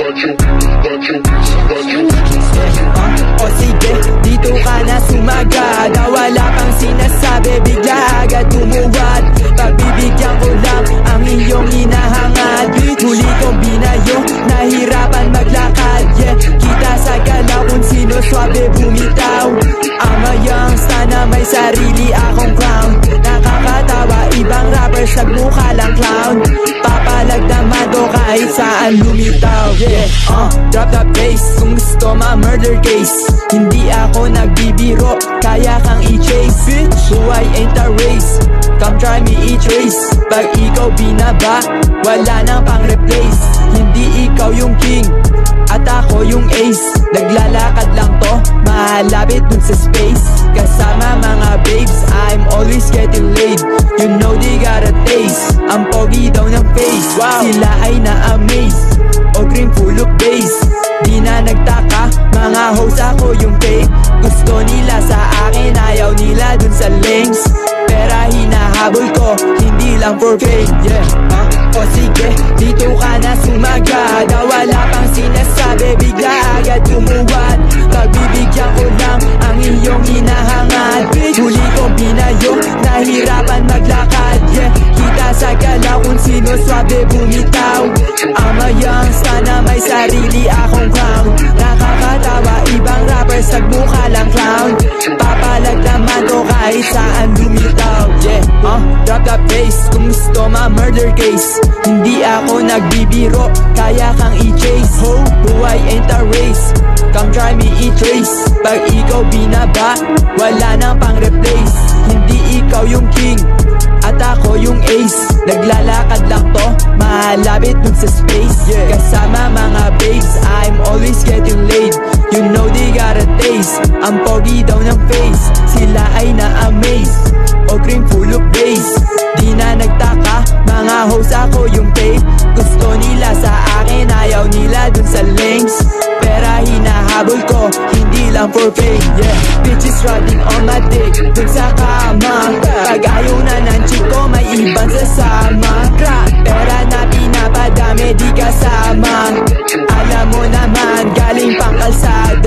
O sige, dito ka na sumagad. Wala pang sinasabi, bigla agad tumuwad. Pagbibigyan ko lang ang iyong hinahangad. Huli kong binayo, nahirapan maglakad. Yeah, kita sa galaw kung sino swabe bumitaw. Ang mayang sana may sarili akong crown. Nakakatawa, ibang rappers nagmukha lang clown. Papalag naman to kahit saan lumitaw. Yeah, drop the bass kung gusto ma-murder case. Hindi ako nagbibiro, kaya kang i-chase. Bitch, buhay ain't a race, come try me i-trace. Pag ikaw binaba, wala nang pang-replace. Hindi ikaw yung king, at ako yung ace. Naglalakad lang to, malapit dun sa space. Kasama mga babes, I'm always getting laid. You know they got a taste, ang pogi daw ng face. Sila ay na-amaze, o cream full of bass. Di na nagtaka, mga hoes ako yung fake. Gusto nila sa akin, ayaw nila dun sa links. Pera hinahabol ko, hindi lang for fame. Yeah, o sige, dito ka na sumagad. Wala pang sinasabi, bigla agad tumuwad. Pagbibigyan ko lang ang iyong hinahangad. Huli kong binayo, nahirapan maglakad. Yeah, kita sa galaw kung sino swabe bumitaw. Ang mayang sana may sarili akong crown. Nakakatawa, ibang rappers nagmukha lang clown. Papalag naman to kahit saan lumitaw. Yeah, drop the bass kung gusto ma-murder case. Hindi ako nagbibiro, kaya kang i-chase. Ho, buhay ain't a race, come try me i-trace. Pag ikaw binaba, wala nang pang-replace. Hindi ikaw yung king, at ako yung ace. Naglalakad lang to, malapit dun sa space. Kasama mga babes, I'm always getting laid. You know they got a taste, ang pogi daw ng face. Sila ay na-amaze, o cream full of bass. Di na nagtaka, mga hoes ako yung fake. Gusto nila sa akin, ayaw nila dun sa links. Pera hinahabol ko, hindi lang for fame. Yeah, bitches riding on my dick dun sa kama. Pag ayaw na ng chick ko, may ibang sasama. Pera na pinapadami, di kasama. Alam mo naman, galing pang kalsada.